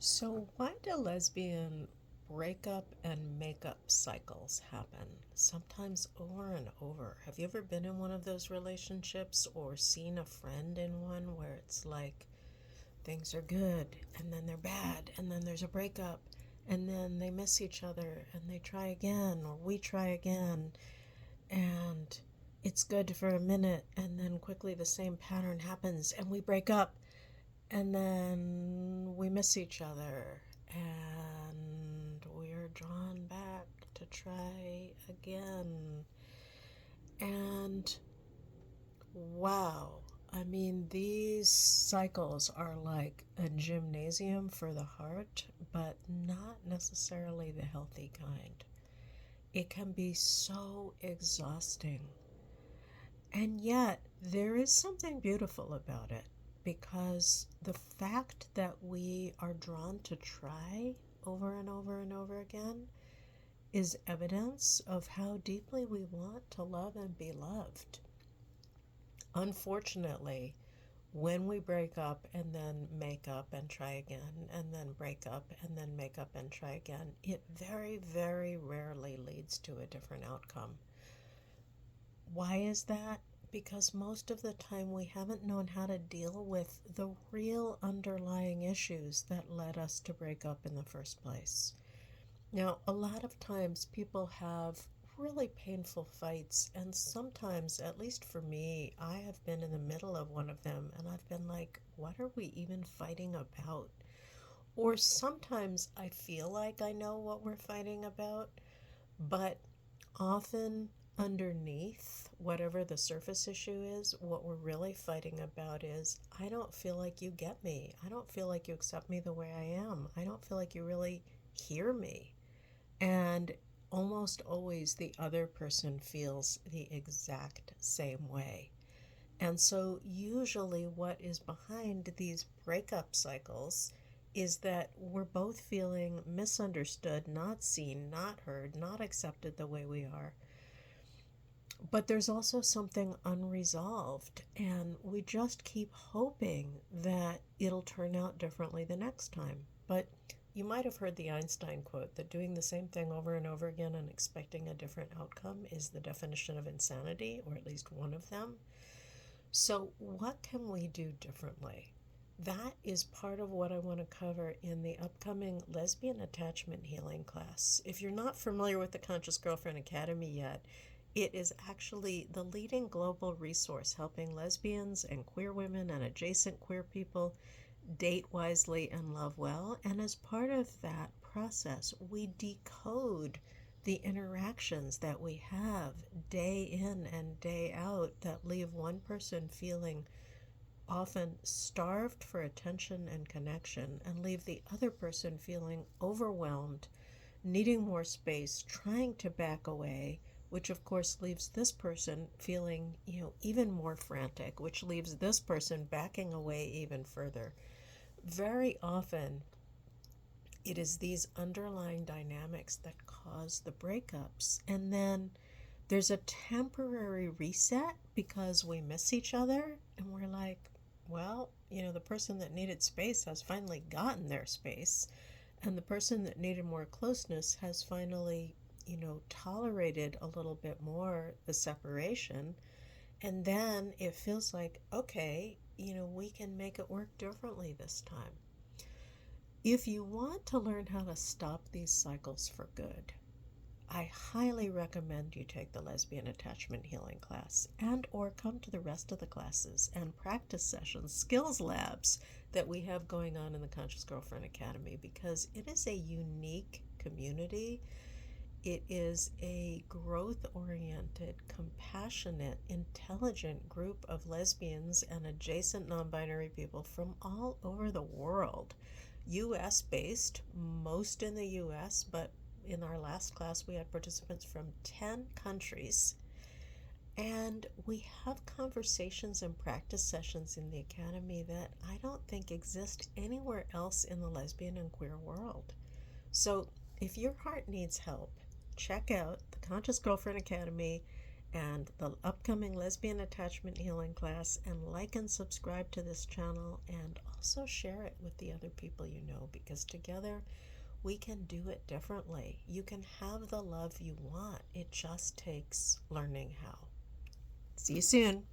So, why do lesbian breakup and makeup cycles happen? Sometimes over and over. Have you ever been in one of those relationships or seen a friend in one where it's like things are good and then they're bad and then there's a breakup and then they miss each other and they try again or we try again and it's good for a minute and then quickly the same pattern happens and we break up and then we miss each other and we're drawn back to try again. And wow, I mean, these cycles are like a gymnasium for the heart, but not necessarily the healthy kind. It can be so exhausting. And yet, there is something beautiful about it because the fact that we are drawn to try over and over and over again is evidence of how deeply we want to love and be loved. Unfortunately, when we break up and then make up and try again, and then break up and then make up and try again, it very, very rarely leads to a different outcome. Why is that? Because most of the time we haven't known how to deal with the real underlying issues that led us to break up in the first place. Now, a lot of times people have really painful fights, and sometimes, at least for me, I have been in the middle of one of them and I've been like, what are we even fighting about? Or sometimes I feel like I know what we're fighting about, but often underneath whatever the surface issue is, what we're really fighting about is I don't feel like you get me. I don't feel like you accept me the way I am. I don't feel like you really hear me. And almost always the other person feels the exact same way. And so, usually, what is behind these breakup cycles is that we're both feeling misunderstood, not seen, not heard, not accepted the way we are. But there's also something unresolved, and we just keep hoping that it'll turn out differently the next time. But you might have heard the Einstein quote that doing the same thing over and over again and expecting a different outcome is the definition of insanity, or at least one of them. So, what can we do differently? That is part of what I want to cover in the upcoming Lesbian Attachment Healing class. If you're not familiar with the Conscious Girlfriend Academy yet, it is actually the leading global resource helping lesbians and queer women and adjacent queer people date wisely and love well. And as part of that process, we decode the interactions that we have day in and day out that leave one person feeling often starved for attention and connection and leave the other person feeling overwhelmed, needing more space, trying to back away, which of course leaves this person feeling, even more frantic, which leaves this person backing away even further. Very often, it is these underlying dynamics that cause the breakups. And then there's a temporary reset because we miss each other and we're like, well, the person that needed space has finally gotten their space, and the person that needed more closeness has finally, tolerated a little bit more the separation. And then it feels like, okay, we can make it work differently this time. If you want to learn how to stop these cycles for good, I highly recommend you take the Lesbian Attachment Healing class and or come to the rest of the classes and practice sessions, skills labs that we have going on in the Conscious Girlfriend Academy, because it is a unique community. It is a growth-oriented, compassionate, intelligent group of lesbians and adjacent non-binary people from all over the world. US based, most in the US, but in our last class we had participants from 10 countries. And we have conversations and practice sessions in the Academy that I don't think exist anywhere else in the lesbian and queer world. So if your heart needs help, check out the Conscious Girlfriend Academy and the upcoming lesbian attachment healing class, and like and subscribe to this channel, and also share it with the other people you know, because together we can do it differently. You can have the love you want. It just takes learning how. See you soon.